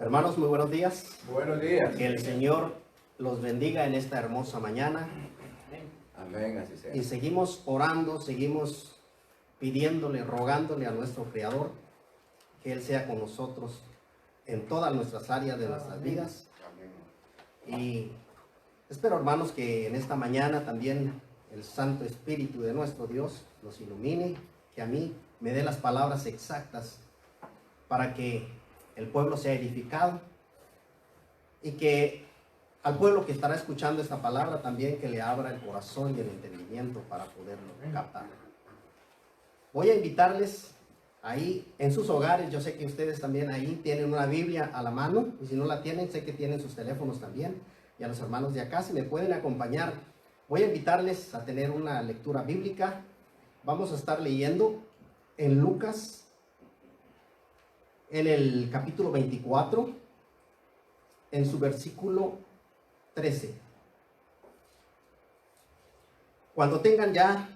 Hermanos, muy buenos días. Buenos días. Que el Señor los bendiga en esta hermosa mañana. Amén, así sea. Y seguimos orando, seguimos pidiéndole, rogándole a nuestro Creador que Él sea con nosotros en todas nuestras áreas de nuestras vidas. Amén. Y espero, hermanos, que en esta mañana también el Santo Espíritu de nuestro Dios nos ilumine, que a mí me dé las palabras exactas para que el pueblo sea edificado y que al pueblo que estará escuchando esta palabra también que le abra el corazón y el entendimiento para poderlo captar. Voy a invitarles ahí en sus hogares, yo sé que ustedes también ahí tienen una Biblia a la mano, y si no la tienen, sé que tienen sus teléfonos también, y a los hermanos de acá, si me pueden acompañar, voy a invitarles a tener una lectura bíblica. Vamos a estar leyendo en Lucas, en el capítulo 24, en su versículo 13. Cuando tengan ya,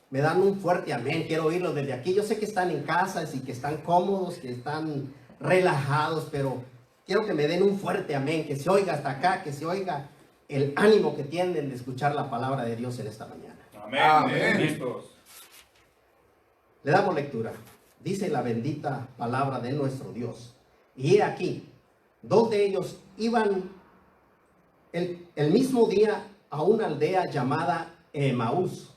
me dan un fuerte amén. Quiero oírlo desde aquí. Yo sé que están en casa y que están cómodos, que están relajados, pero quiero que me den un fuerte amén, que se oiga hasta acá, que se oiga el ánimo que tienen de escuchar la palabra de Dios en esta mañana. Amén. Amén. Listos. Le damos lectura. Dice la bendita palabra de nuestro Dios. Y he aquí, dos de ellos iban el mismo día a una aldea llamada Emaús,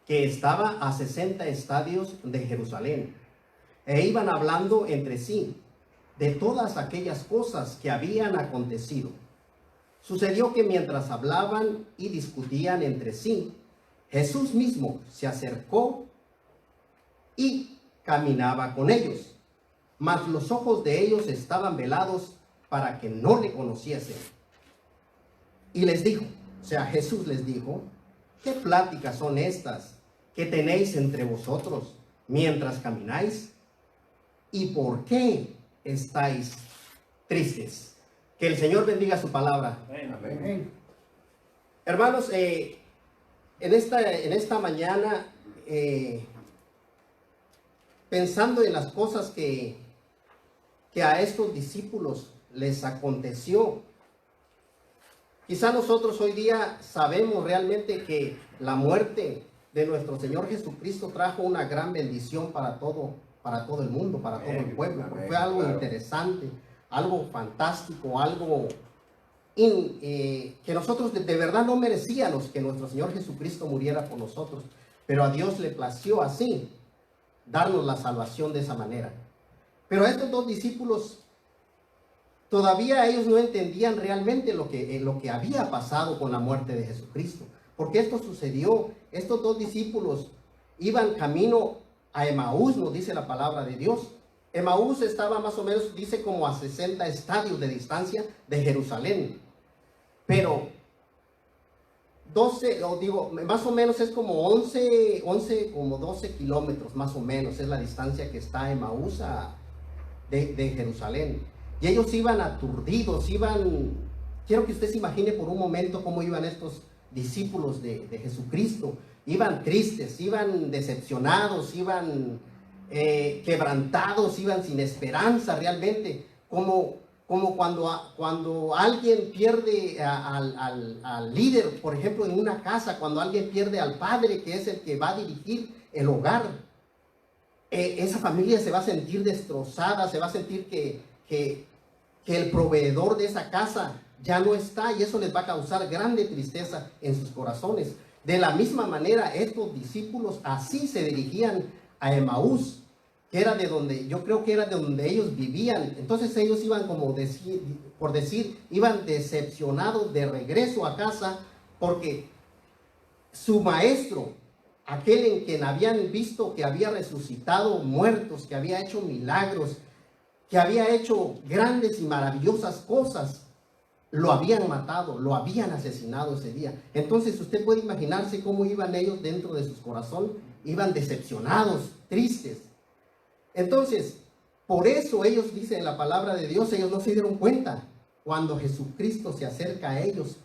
que estaba a 60 estadios de Jerusalén, e iban hablando entre sí de todas aquellas cosas que habían acontecido. Sucedió que mientras hablaban y discutían entre sí, Jesús mismo se acercó y caminaba con ellos, mas los ojos de ellos estaban velados para que no le conociesen. Y les dijo, o sea, Jesús les dijo: ¿qué pláticas son estas que tenéis entre vosotros mientras camináis? ¿Y por qué estáis tristes? Que el Señor bendiga su palabra. Amén. Hermanos, en esta mañana, pensando en las cosas que a estos discípulos les aconteció, quizá nosotros hoy día sabemos realmente que la muerte de nuestro Señor Jesucristo trajo una gran bendición para todo el mundo, para todo el pueblo. Amén. Fue algo Claro. interesante, algo fantástico, algo que nosotros de verdad no merecíamos que nuestro Señor Jesucristo muriera por nosotros, pero a Dios le plació así darnos la salvación de esa manera. Pero a estos dos discípulos todavía ellos no entendían realmente lo que había pasado con la muerte de Jesucristo, porque esto sucedió. Estos dos discípulos iban camino a Emaús, nos dice la palabra de Dios. Emaús estaba más o menos, dice, como a 60 estadios de distancia de Jerusalén, pero 12, o digo, más o menos es como 11, como 12 kilómetros más o menos, es la distancia que está Emaús de Jerusalén. Y ellos iban aturdidos, quiero que usted se imagine por un momento cómo iban estos discípulos de Jesucristo. Iban tristes, iban decepcionados, iban quebrantados, iban sin esperanza realmente, como cuando alguien pierde al líder, por ejemplo, en una casa, cuando alguien pierde al padre, que es el que va a dirigir el hogar. Esa familia se va a sentir destrozada, se va a sentir que el proveedor de esa casa ya no está, y eso les va a causar grande tristeza en sus corazones. De la misma manera, estos discípulos así se dirigían a Emaús, que era de donde, yo creo que era de donde ellos vivían. Entonces ellos iban, como por decir, iban decepcionados de regreso a casa, porque su maestro, aquel en quien habían visto que había resucitado muertos, que había hecho milagros, que había hecho grandes y maravillosas cosas, lo habían matado, lo habían asesinado ese día. Entonces usted puede imaginarse cómo iban ellos dentro de sus corazones. Iban decepcionados, tristes. Entonces, por eso ellos, dicen en la palabra de Dios, ellos no se dieron cuenta cuando Jesucristo se acerca a ellos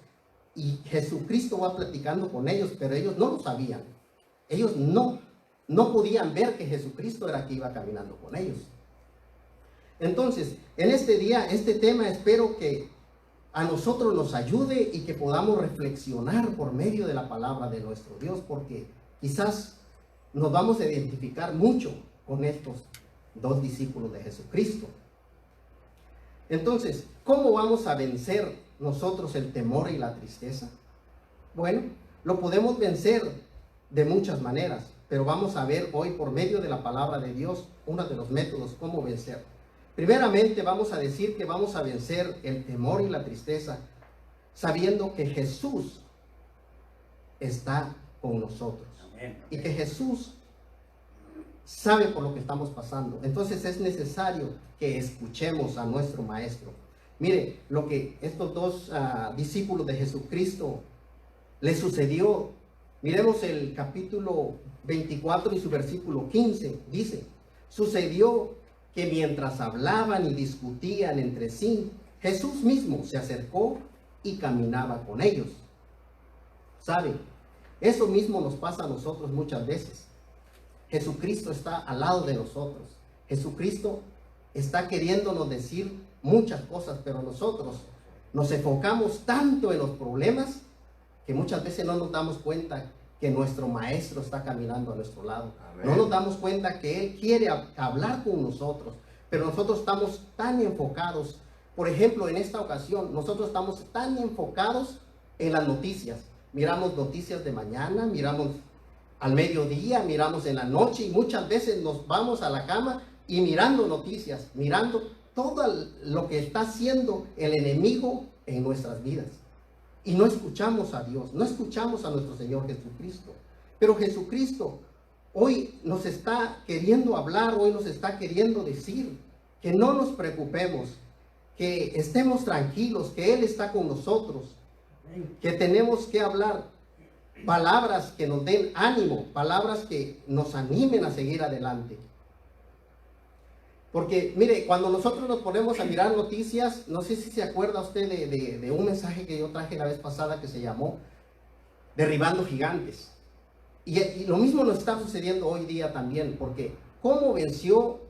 y Jesucristo va platicando con ellos, pero ellos no lo sabían. Ellos no podían ver que Jesucristo era que iba caminando con ellos. Entonces, en este día, este tema espero que a nosotros nos ayude y que podamos reflexionar por medio de la palabra de nuestro Dios, porque quizás nos vamos a identificar mucho con estos dos discípulos de Jesucristo. Entonces, ¿cómo vamos a vencer nosotros el temor y la tristeza? Bueno, lo podemos vencer de muchas maneras, pero vamos a ver hoy por medio de la palabra de Dios uno de los métodos cómo vencer. Primeramente vamos a decir que vamos a vencer el temor y la tristeza sabiendo que Jesús está con nosotros. Amén. Y que Jesús sabe por lo que estamos pasando. Entonces es necesario que escuchemos a nuestro Maestro. Mire, lo que estos dos discípulos de Jesucristo les sucedió. Miremos el capítulo 24 y su versículo 15. Dice, sucedió que mientras hablaban y discutían entre sí, Jesús mismo se acercó y caminaba con ellos. ¿Sabe? Eso mismo nos pasa a nosotros muchas veces. Jesucristo está al lado de nosotros. Jesucristo está queriéndonos decir muchas cosas, pero nosotros nos enfocamos tanto en los problemas que muchas veces no nos damos cuenta que nuestro Maestro está caminando a nuestro lado. Amén. No nos damos cuenta que Él quiere hablar con nosotros, pero nosotros estamos tan enfocados. Por ejemplo, en esta ocasión, nosotros estamos tan enfocados en las noticias. Miramos noticias de mañana, miramos al mediodía, miramos en la noche y muchas veces nos vamos a la cama y mirando noticias, mirando todo lo que está haciendo el enemigo en nuestras vidas. Y no escuchamos a Dios, no escuchamos a nuestro Señor Jesucristo. Pero Jesucristo hoy nos está queriendo hablar, hoy nos está queriendo decir que no nos preocupemos, que estemos tranquilos, que Él está con nosotros, que tenemos que hablar palabras que nos den ánimo, palabras que nos animen a seguir adelante. Porque, mire, cuando nosotros nos ponemos a mirar noticias, no sé si se acuerda usted de un mensaje que yo traje la vez pasada que se llamó Derribando Gigantes. Y lo mismo nos está sucediendo hoy día también, porque ¿cómo venció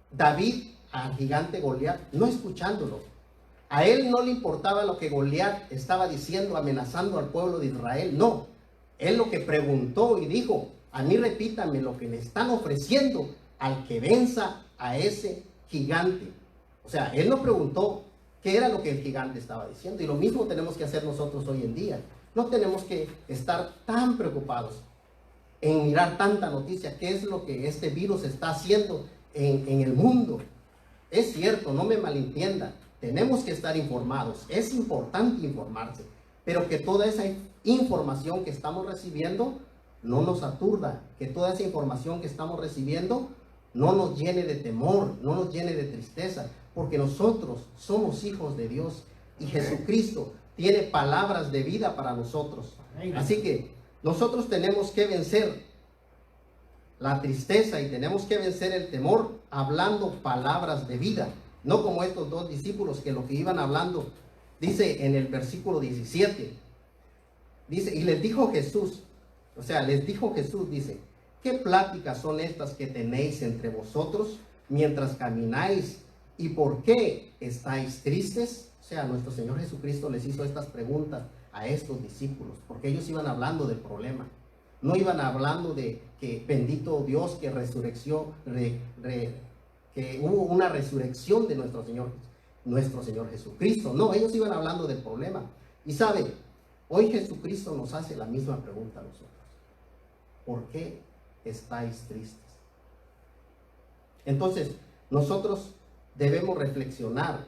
David al gigante Goliat? No escuchándolo. A él no le importaba lo que Goliat estaba diciendo, amenazando al pueblo de Israel. No, él lo que preguntó y dijo, a mí repítame lo que le están ofreciendo al que venza a ese gigante. O sea, él no preguntó qué era lo que el gigante estaba diciendo. Y lo mismo tenemos que hacer nosotros hoy en día. No tenemos que estar tan preocupados en mirar tanta noticia, qué es lo que este virus está haciendo en el mundo. Es cierto, no me malentienda, tenemos que estar informados, es importante informarse, pero que toda esa información que estamos recibiendo no nos aturda, que toda esa información que estamos recibiendo no nos llene de temor, no nos llene de tristeza, porque nosotros somos hijos de Dios y Jesucristo tiene palabras de vida para nosotros. Así que nosotros tenemos que vencer la tristeza y tenemos que vencer el temor hablando palabras de vida, no como estos dos discípulos que lo que iban hablando, dice en el versículo 17, dice, y les dijo Jesús, o sea, les dijo Jesús, dice, ¿qué pláticas son estas que tenéis entre vosotros mientras camináis? ¿Y por qué estáis tristes? O sea, nuestro Señor Jesucristo les hizo estas preguntas a estos discípulos, porque ellos iban hablando del problema. No iban hablando de que bendito Dios que resurrección, que hubo una resurrección de nuestro Señor Jesucristo. No, ellos iban hablando del problema. Y sabe, hoy Jesucristo nos hace la misma pregunta a nosotros. ¿Por qué estáis tristes? Entonces, nosotros debemos reflexionar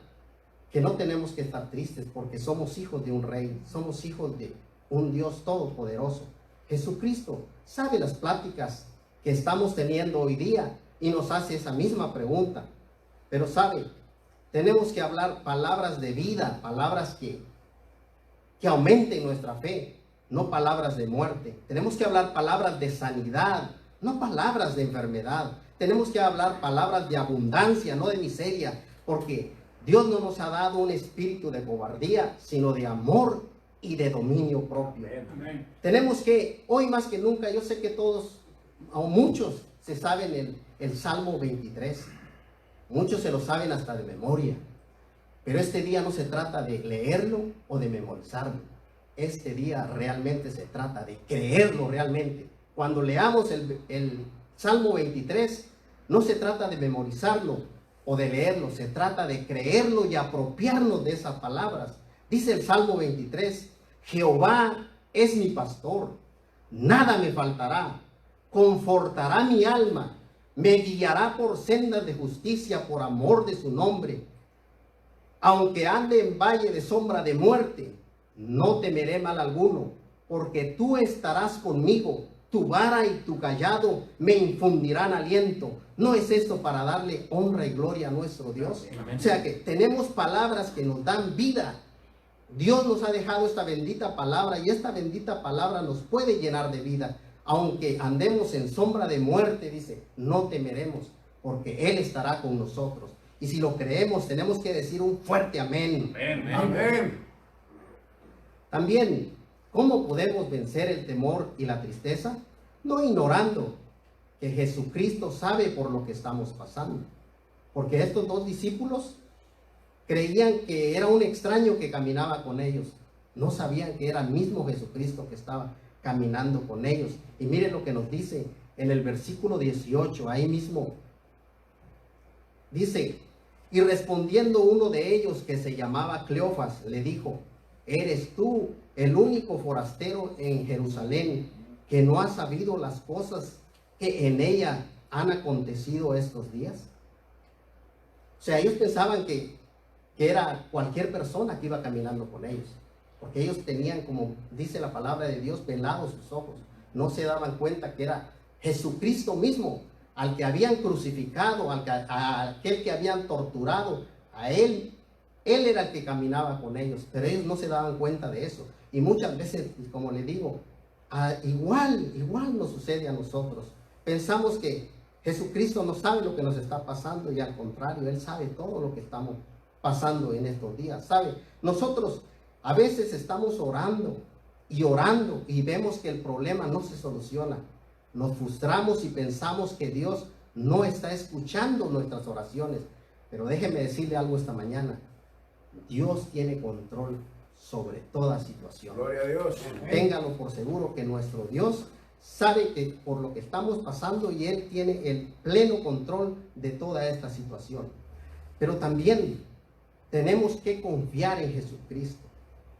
que no tenemos que estar tristes porque somos hijos de un rey, somos hijos de un Dios todopoderoso. Jesucristo sabe las pláticas que estamos teniendo hoy día y nos hace esa misma pregunta. Pero sabe, tenemos que hablar palabras de vida, palabras que aumenten nuestra fe, no palabras de muerte. Tenemos que hablar palabras de sanidad, no palabras de enfermedad. Tenemos que hablar palabras de abundancia, no de miseria, porque Dios no nos ha dado un espíritu de cobardía, sino de amor y de dominio propio. Amén. Tenemos que, hoy más que nunca, yo sé que todos, o muchos, se saben el Salmo 23. Muchos se lo saben hasta de memoria. Pero este día no se trata de leerlo o de memorizarlo. Este día realmente se trata de creerlo realmente. Cuando leamos el Salmo 23, no se trata de memorizarlo o de leerlo, se trata de creerlo y apropiarnos de esas palabras. Dice el Salmo 23, Jehová es mi pastor, nada me faltará, confortará mi alma, me guiará por sendas de justicia por amor de su nombre. Aunque ande en valle de sombra de muerte, no temeré mal alguno, porque tú estarás conmigo, tu vara y tu cayado me infundirán aliento. ¿No es esto para darle honra y gloria a nuestro Dios? Amén. O sea que tenemos palabras que nos dan vida. Dios nos ha dejado esta bendita palabra y esta bendita palabra nos puede llenar de vida. Aunque andemos en sombra de muerte, dice, no temeremos, porque Él estará con nosotros. Y si lo creemos, tenemos que decir un fuerte amén. Amén. Amén. También, ¿cómo podemos vencer el temor y la tristeza? No ignorando que Jesucristo sabe por lo que estamos pasando. Porque estos dos discípulos creían que era un extraño que caminaba con ellos. No sabían que era el mismo Jesucristo que estaba caminando con ellos. Y miren lo que nos dice en el versículo 18, ahí mismo. Dice, y respondiendo uno de ellos que se llamaba Cleofas, le dijo, ¿eres tú el único forastero en Jerusalén que no ha sabido las cosas que en ella han acontecido estos días? O sea, ellos pensaban que era cualquier persona que iba caminando con ellos, porque ellos tenían, como dice la palabra de Dios, velados sus ojos. No se daban cuenta que era Jesucristo mismo, al que habían crucificado, a aquel que habían torturado, a Él era el que caminaba con ellos, pero ellos no se daban cuenta de eso. Y muchas veces, como le digo, igual nos sucede a nosotros. Pensamos que Jesucristo no sabe lo que nos está pasando y al contrario, Él sabe todo lo que estamos pasando en estos días. ¿Sabe? Nosotros a veces estamos orando y vemos que el problema no se soluciona. Nos frustramos y pensamos que Dios no está escuchando nuestras oraciones. Pero déjeme decirle algo esta mañana. Dios tiene control sobre toda situación. Gloria a Dios. Téngalo por seguro que nuestro Dios sabe que por lo que estamos pasando y Él tiene el pleno control de toda esta situación. Pero también tenemos que confiar en Jesucristo.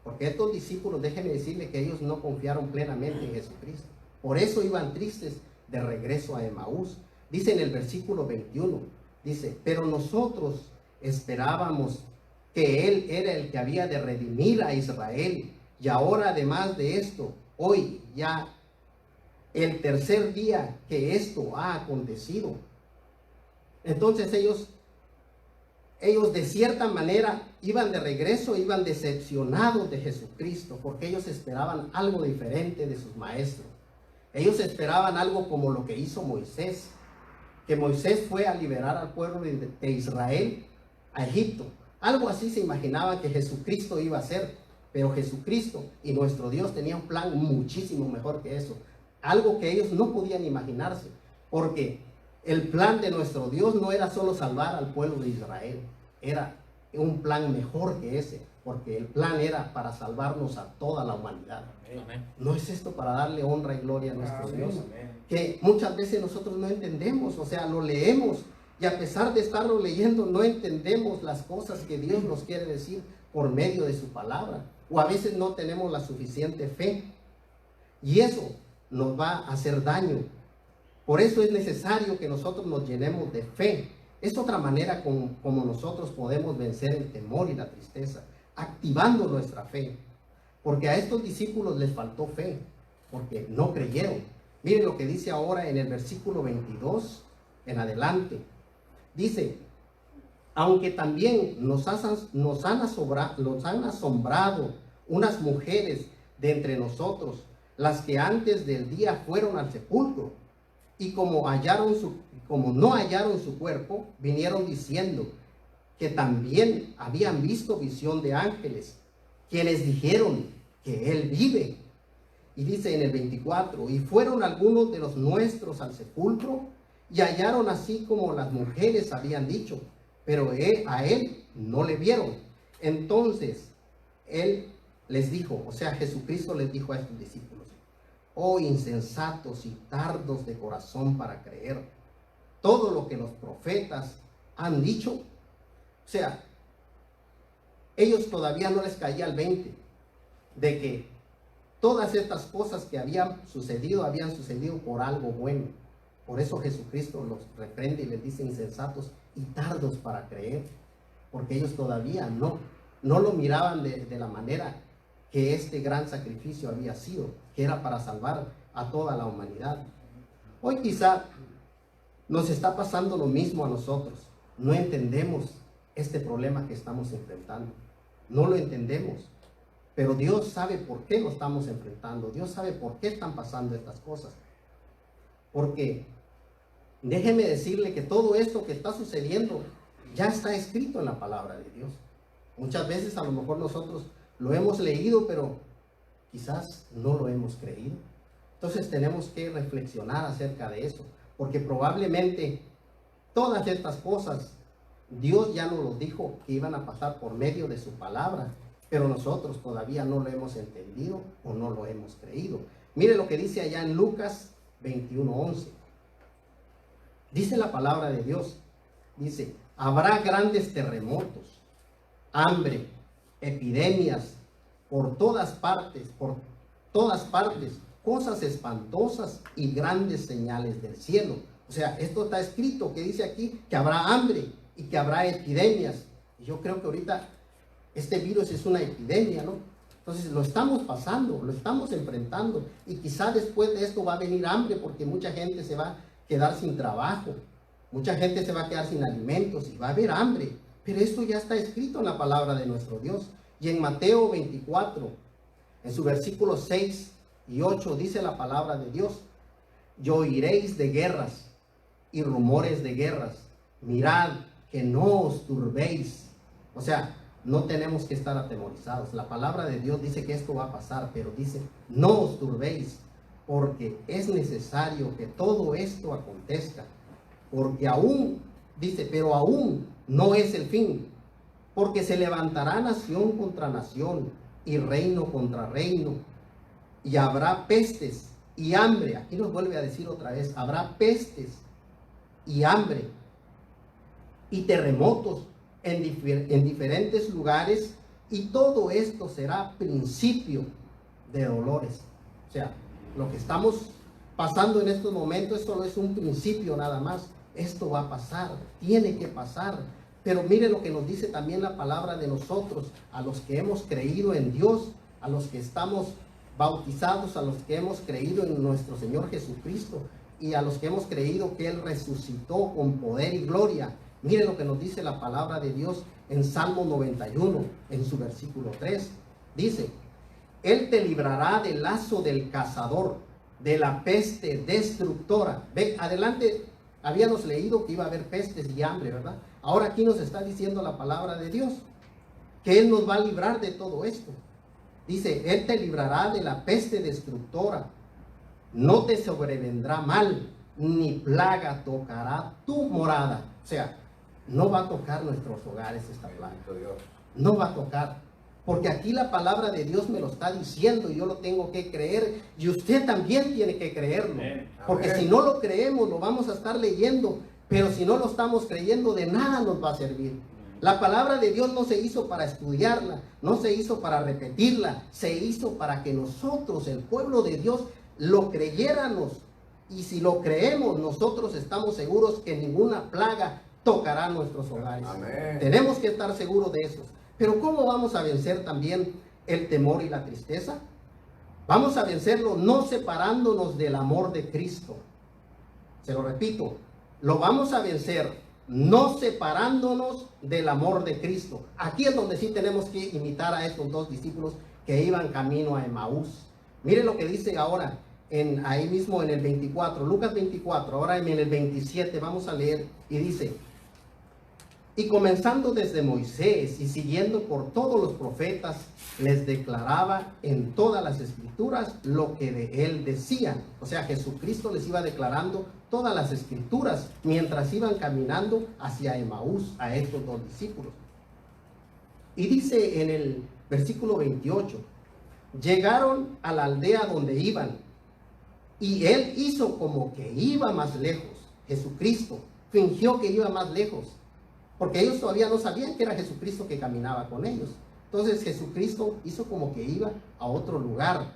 Porque estos discípulos, déjenme decirle que ellos no confiaron plenamente en Jesucristo. Por eso iban tristes de regreso a Emaús. Dice en el versículo 21, dice, pero nosotros esperábamos que Él era el que había de redimir a Israel. Y ahora además de esto, hoy ya el tercer día que esto ha acontecido. Entonces ellos de cierta manera iban de regreso, iban decepcionados de Jesucristo, porque ellos esperaban algo diferente de sus maestros. Ellos esperaban algo como lo que hizo Moisés, que Moisés fue a liberar al pueblo de Israel a Egipto. Algo así se imaginaban que Jesucristo iba a hacer, pero Jesucristo y nuestro Dios tenían un plan muchísimo mejor que eso. Algo que ellos no podían imaginarse, porque el plan de nuestro Dios no era solo salvar al pueblo de Israel, era un plan mejor que ese, porque el plan era para salvarnos a toda la humanidad. Amén. ¿No es esto para darle honra y gloria a nuestro Amén. Dios? Que muchas veces nosotros no entendemos, o sea, lo leemos y a pesar de estarlo leyendo no entendemos las cosas que Dios nos quiere decir por medio de su palabra, o a veces no tenemos la suficiente fe y eso nos va a hacer daño. Por eso es necesario que nosotros nos llenemos de fe. Es otra manera como nosotros podemos vencer el temor y la tristeza, activando nuestra fe. Porque a estos discípulos les faltó fe, porque no creyeron. Miren lo que dice ahora en el versículo 22 en adelante. Dice, aunque también nos han asombrado unas mujeres de entre nosotros, las que antes del día fueron al sepulcro, y como no hallaron su cuerpo, vinieron diciendo que también habían visto visión de ángeles, quienes dijeron que Él vive. Y dice en el 24, y fueron algunos de los nuestros al sepulcro, y hallaron así como las mujeres habían dicho, pero a él no le vieron. Entonces, él les dijo, o sea, Jesucristo les dijo a estos discípulos: oh insensatos y tardos de corazón para creer todo lo que los profetas han dicho. O sea, ellos todavía no les caía el 20 de que todas estas cosas que habían sucedido por algo bueno. Por eso Jesucristo los reprende y les dice insensatos y tardos para creer, porque ellos todavía no lo miraban de la manera que este gran sacrificio había sido, que era para salvar a toda la humanidad. Hoy quizá nos está pasando lo mismo a nosotros. No entendemos este problema que estamos enfrentando. No lo entendemos. Pero Dios sabe por qué lo estamos enfrentando. Dios sabe por qué están pasando estas cosas. Porque déjeme decirle que todo esto que está sucediendo ya está escrito en la palabra de Dios. Muchas veces a lo mejor nosotros lo hemos leído, pero quizás no lo hemos creído. Entonces tenemos que reflexionar acerca de eso, porque probablemente todas estas cosas Dios ya nos lo dijo que iban a pasar por medio de su palabra, pero nosotros todavía no lo hemos entendido o no lo hemos creído. Mire lo que dice allá en Lucas 21:11. Dice la palabra de Dios, dice: habrá grandes terremotos, hambre, epidemias por todas partes, cosas espantosas y grandes señales del cielo. O sea, esto está escrito, que dice aquí que habrá hambre y que habrá epidemias. Y yo creo que ahorita este virus es una epidemia, ¿no? Entonces lo estamos pasando, lo estamos enfrentando, y quizá después de esto va a venir hambre, porque mucha gente se va a quedar sin trabajo, mucha gente se va a quedar sin alimentos y va a haber hambre. Pero esto ya está escrito en la palabra de nuestro Dios. Y en Mateo 24, en su versículos 6 y 8, dice la palabra de Dios: y oiréis de guerras y rumores de guerras, mirad que no os turbéis. O sea, no tenemos que estar atemorizados. La palabra de Dios dice que esto va a pasar, pero dice: no os turbéis, porque es necesario que todo esto acontezca. Porque aún, dice, pero aún no es el fin, porque se levantará nación contra nación y reino contra reino, y habrá pestes y hambre. Aquí nos vuelve a decir otra vez: habrá pestes y hambre y terremotos en diferentes lugares, y todo esto será principio de dolores. O sea, lo que estamos pasando en estos momentos, esto no es un principio nada más. Esto va a pasar, tiene que pasar. Pero mire lo que nos dice también la palabra de nosotros, a los que hemos creído en Dios, a los que estamos bautizados, a los que hemos creído en nuestro Señor Jesucristo, y a los que hemos creído que Él resucitó con poder y gloria. Mire lo que nos dice la palabra de Dios en Salmo 91, en su versículo 3. Dice: Él te librará del lazo del cazador, de la peste destructora. Ve, adelante habíamos leído que iba a haber pestes y hambre, ¿verdad? Ahora aquí nos está diciendo la palabra de Dios que Él nos va a librar de todo esto. Dice: Él te librará de la peste destructora, no te sobrevendrá mal, ni plaga tocará tu morada. O sea, no va a tocar nuestros hogares esta plaga. No va a tocar. Porque aquí la palabra de Dios me lo está diciendo y yo lo tengo que creer, y usted también tiene que creerlo. Porque si no lo creemos, lo vamos a estar leyendo, pero si no lo estamos creyendo, de nada nos va a servir. La palabra de Dios no se hizo para estudiarla, no se hizo para repetirla, se hizo para que nosotros, el pueblo de Dios, lo creyéramos. Y si lo creemos, nosotros estamos seguros que ninguna plaga tocará nuestros hogares. Amén. Tenemos que estar seguros de eso. Pero ¿cómo vamos a vencer también el temor y la tristeza? Vamos a vencerlo no separándonos del amor de Cristo. Se lo repito, lo vamos a vencer no separándonos del amor de Cristo. Aquí es donde sí tenemos que imitar a estos dos discípulos que iban camino a Emaús. Mire lo que dice ahora, ahí mismo en el 24, Lucas 24, ahora en el 27 vamos a leer, y dice: y comenzando desde Moisés y siguiendo por todos los profetas, les declaraba en todas las escrituras lo que de él decían. O sea, Jesucristo les iba declarando todas las escrituras mientras iban caminando hacia Emaús a estos dos discípulos. Y dice en el versículo 28, llegaron a la aldea donde iban, y él hizo como que iba más lejos. Jesucristo fingió que iba más lejos, porque ellos todavía no sabían que era Jesucristo que caminaba con ellos. Entonces Jesucristo hizo como que iba a otro lugar,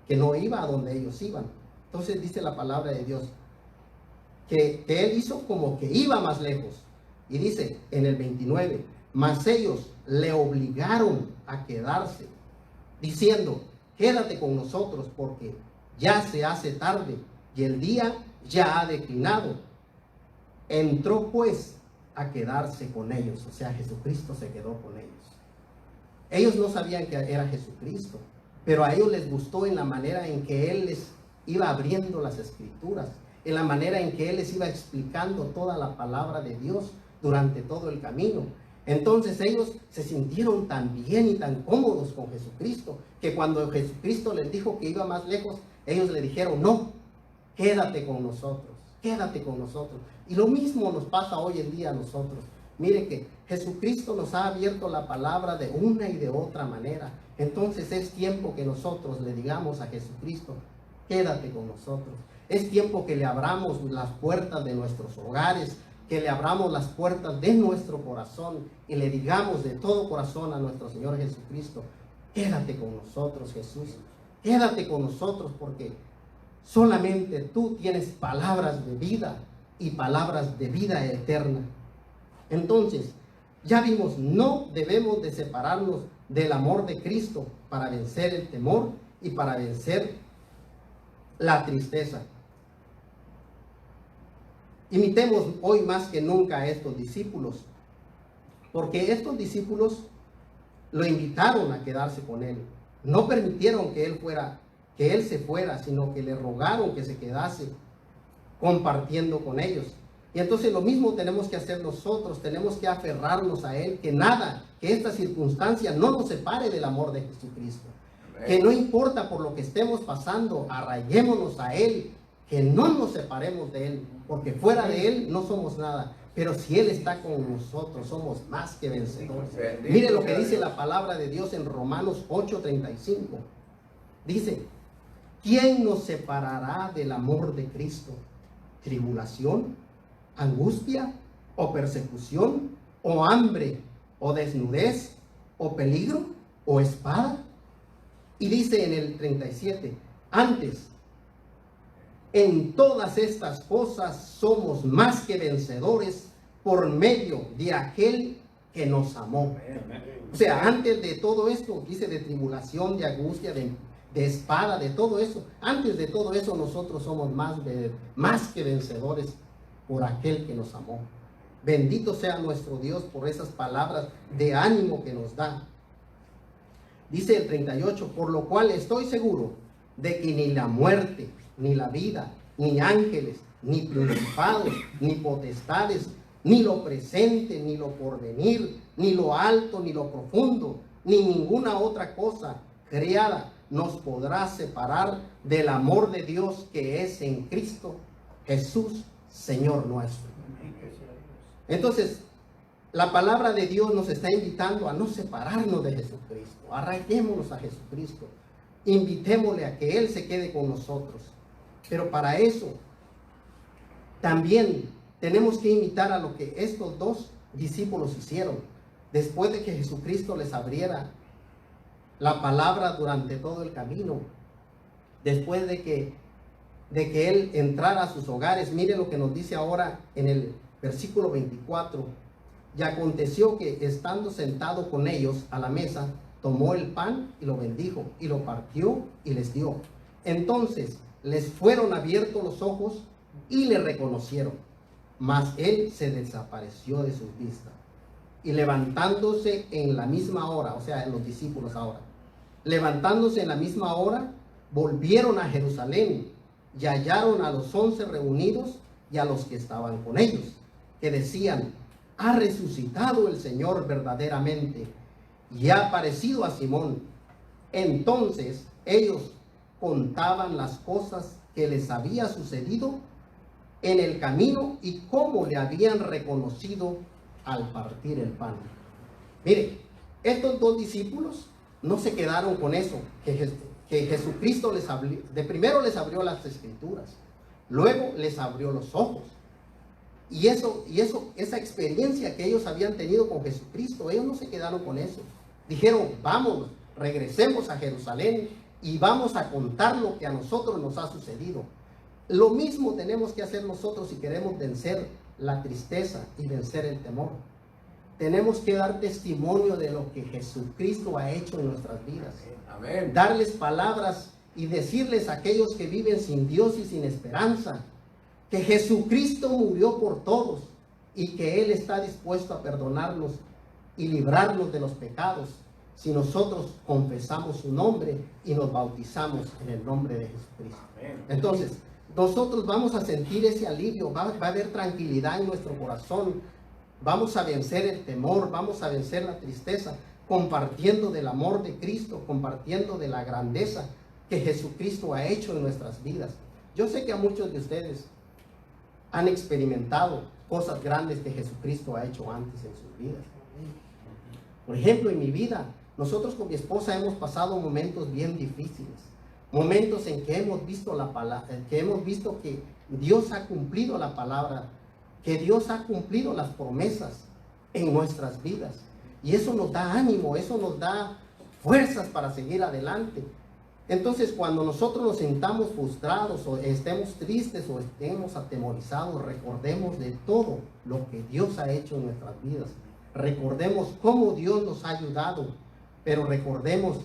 que no iba a donde ellos iban. Entonces dice la palabra de Dios, que él hizo como que iba más lejos. Y dice en el 29, mas ellos le obligaron a quedarse, diciendo, quédate con nosotros porque ya se hace tarde y el día ya ha declinado. Entró pues a quedarse con ellos, o sea, Jesucristo se quedó con ellos. Ellos no sabían que era Jesucristo, pero a ellos les gustó en la manera en que Él les iba abriendo las escrituras, en la manera en que Él les iba explicando toda la palabra de Dios durante todo el camino. Entonces ellos se sintieron tan bien y tan cómodos con Jesucristo, que cuando Jesucristo les dijo que iba más lejos, ellos le dijeron, no, quédate con nosotros, quédate con nosotros. Y lo mismo nos pasa hoy en día a nosotros. Mire que Jesucristo nos ha abierto la palabra de una y de otra manera. Entonces es tiempo que nosotros le digamos a Jesucristo, quédate con nosotros. Es tiempo que le abramos las puertas de nuestros hogares, que le abramos las puertas de nuestro corazón y le digamos de todo corazón a nuestro Señor Jesucristo, quédate con nosotros, Jesús, quédate con nosotros, porque solamente tú tienes palabras de vida y palabras de vida eterna. Entonces, ya vimos, no debemos de separarnos del amor de Cristo para vencer el temor y para vencer la tristeza. Imitemos hoy más que nunca a estos discípulos, porque estos discípulos lo invitaron a quedarse con él. No permitieron que él se fuera, sino que le rogaron que se quedase compartiendo con ellos. Y entonces lo mismo tenemos que hacer nosotros, tenemos que aferrarnos a Él, que nada, que esta circunstancia no nos separe del amor de Jesucristo. Amén. Que no importa por lo que estemos pasando, arraiguémonos a Él, que no nos separemos de Él, porque fuera de Él no somos nada. Pero si Él está con nosotros, somos más que vencedores. Mire lo que dice la palabra de Dios en Romanos 8:35. Dice, ¿quién nos separará del amor de Cristo? ¿Tribulación, angustia, o persecución, o hambre, o desnudez, o peligro, o espada? Y dice en el 37, antes, en todas estas cosas somos más que vencedores por medio de aquel que nos amó. O sea, antes de todo esto, dice de tribulación, de angustia, de espada, de todo eso, antes de todo eso nosotros somos más que vencedores por aquel que nos amó. Bendito sea nuestro Dios por esas palabras de ánimo que nos da. Dice el 38, por lo cual estoy seguro de que ni la muerte, ni la vida, ni ángeles, ni principados, ni potestades, ni lo presente, ni lo porvenir, ni lo alto, ni lo profundo, ni ninguna otra cosa creada nos podrá separar del amor de Dios que es en Cristo Jesús, Señor nuestro. Entonces, la palabra de Dios nos está invitando a no separarnos de Jesucristo. Arraiguémonos a Jesucristo. Invitémosle a que Él se quede con nosotros. Pero para eso, también tenemos que imitar a lo que estos dos discípulos hicieron. Después de que Jesucristo les abriera la palabra durante todo el camino, después de que Él entrara a sus hogares, mire lo que nos dice ahora en el versículo 24. Y aconteció que estando sentado con ellos a la mesa, tomó el pan y lo bendijo, y lo partió y les dio. Entonces les fueron abiertos los ojos y le reconocieron, mas Él se desapareció de sus vistas. Y levantándose en la misma hora, o sea, en los discípulos ahora, levantándose en la misma hora, volvieron a Jerusalén y hallaron a los 11 reunidos y a los que estaban con ellos, que decían, ha resucitado el Señor verdaderamente y ha aparecido a Simón. Entonces ellos contaban las cosas que les había sucedido en el camino y cómo le habían reconocido al partir el pan. Mire, estos dos discípulos no se quedaron con eso, que Jesucristo les abrió, de primero les abrió las escrituras, luego les abrió los ojos. Y esa experiencia que ellos habían tenido con Jesucristo, ellos no se quedaron con eso. Dijeron, vamos, regresemos a Jerusalén y vamos a contar lo que a nosotros nos ha sucedido. Lo mismo tenemos que hacer nosotros si queremos vencer la tristeza y vencer el temor. Tenemos que dar testimonio de lo que Jesucristo ha hecho en nuestras vidas. Amén. Darles palabras y decirles a aquellos que viven sin Dios y sin esperanza, que Jesucristo murió por todos y que Él está dispuesto a perdonarnos y librarnos de los pecados si nosotros confesamos su nombre y nos bautizamos en el nombre de Jesucristo. Entonces, nosotros vamos a sentir ese alivio, va a haber tranquilidad en nuestro corazón, vamos a vencer el temor, vamos a vencer la tristeza, compartiendo del amor de Cristo, compartiendo de la grandeza que Jesucristo ha hecho en nuestras vidas. Yo sé que a muchos de ustedes han experimentado cosas grandes que Jesucristo ha hecho antes en sus vidas. Por ejemplo, en mi vida, nosotros con mi esposa hemos pasado momentos bien difíciles, momentos en que hemos visto la palabra, que hemos visto que Dios ha cumplido la palabra, que Dios ha cumplido las promesas en nuestras vidas. Y eso nos da ánimo, eso nos da fuerzas para seguir adelante. Entonces, cuando nosotros nos sintamos frustrados o estemos tristes o estemos atemorizados, recordemos de todo lo que Dios ha hecho en nuestras vidas. Recordemos cómo Dios nos ha ayudado, pero recordemos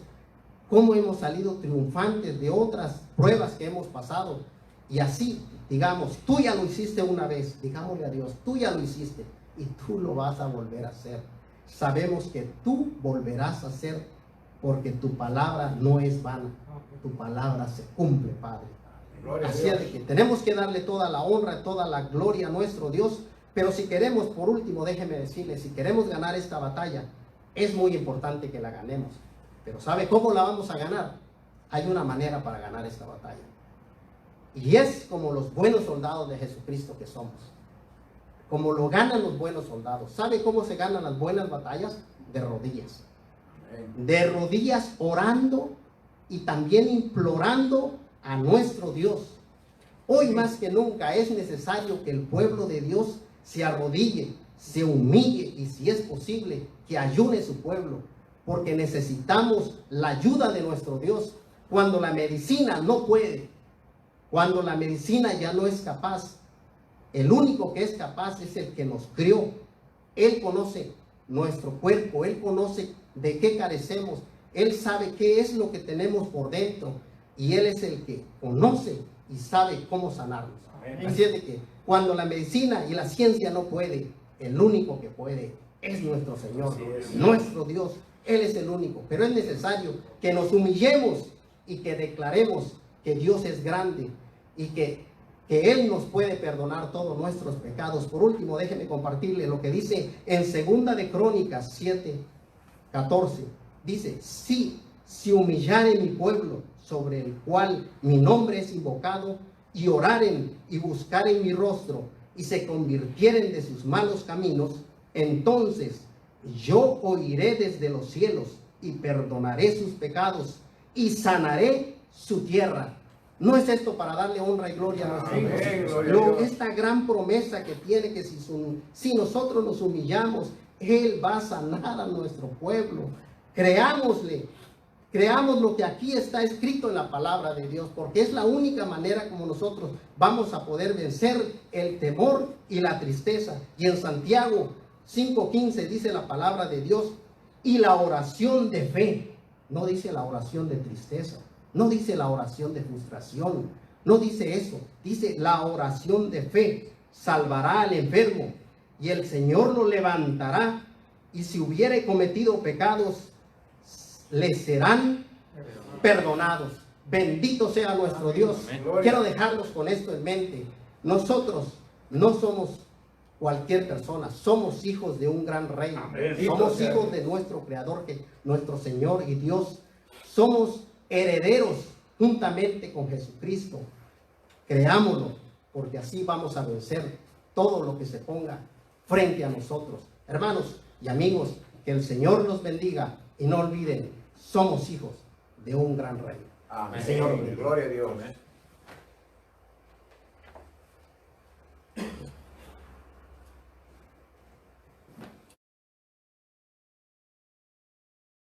cómo hemos salido triunfantes de otras pruebas que hemos pasado. Y así, digamos, tú ya lo hiciste una vez, digámosle a Dios, tú ya lo hiciste y tú lo vas a volver a hacer. Sabemos que tú volverás a hacer porque tu palabra no es vana, tu palabra se cumple, Padre. Así es de que tenemos que darle toda la honra, toda la gloria a nuestro Dios. Pero si queremos, por último, déjeme decirles, si queremos ganar esta batalla, es muy importante que la ganemos. Pero ¿sabe cómo la vamos a ganar? Hay una manera para ganar esta batalla. Y es como los buenos soldados de Jesucristo que somos. Como lo ganan los buenos soldados. ¿Sabe cómo se ganan las buenas batallas? De rodillas. De rodillas orando y también implorando a nuestro Dios. Hoy más que nunca es necesario que el pueblo de Dios se arrodille, se humille y si es posible que ayune su pueblo, porque necesitamos la ayuda de nuestro Dios. Cuando la medicina no puede, cuando la medicina ya no es capaz, el único que es capaz es el que nos crió. Él conoce nuestro cuerpo, Él conoce de qué carecemos, Él sabe qué es lo que tenemos por dentro y Él es el que conoce y sabe cómo sanarnos. Amén. Así es de que cuando la medicina y la ciencia no puede, el único que puede es nuestro Señor, nuestro Dios. Él es el único, pero es necesario que nos humillemos y que declaremos que Dios es grande y que Él nos puede perdonar todos nuestros pecados. Por último, déjeme compartirle lo que dice en 2 de Crónicas 7:14. Dice, si humillare mi pueblo, sobre el cual mi nombre es invocado, y oraren y buscaren mi rostro, y se convirtieren de sus malos caminos, entonces yo oiré desde los cielos, y perdonaré sus pecados, y sanaré su tierra. ¿No es esto para darle honra y gloria a nuestro Dios? Esta gran promesa que tiene que si nosotros nos humillamos, Él va a sanar a nuestro pueblo. Creámosle, creamos lo que aquí está escrito en la palabra de Dios, porque es la única manera como nosotros vamos a poder vencer el temor y la tristeza. Y en Santiago 5:15 dice la palabra de Dios, y la oración de fe, no dice la oración de tristeza, no dice la oración de frustración, no dice eso, dice la oración de fe, salvará al enfermo y el Señor lo levantará, y si hubiere cometido pecados, le serán perdonados. Bendito sea nuestro Dios. Quiero dejarlos con esto en mente. Nosotros no somos cualquier persona, somos hijos de un gran rey. Somos hijos de nuestro Creador, que nuestro Señor y Dios. Somos herederos juntamente con Jesucristo. Creámoslo, porque así vamos a vencer todo lo que se ponga frente a nosotros. Hermanos y amigos, que el Señor los bendiga y no olviden, somos hijos de un gran rey. Amén. Señor, Gloria a Dios.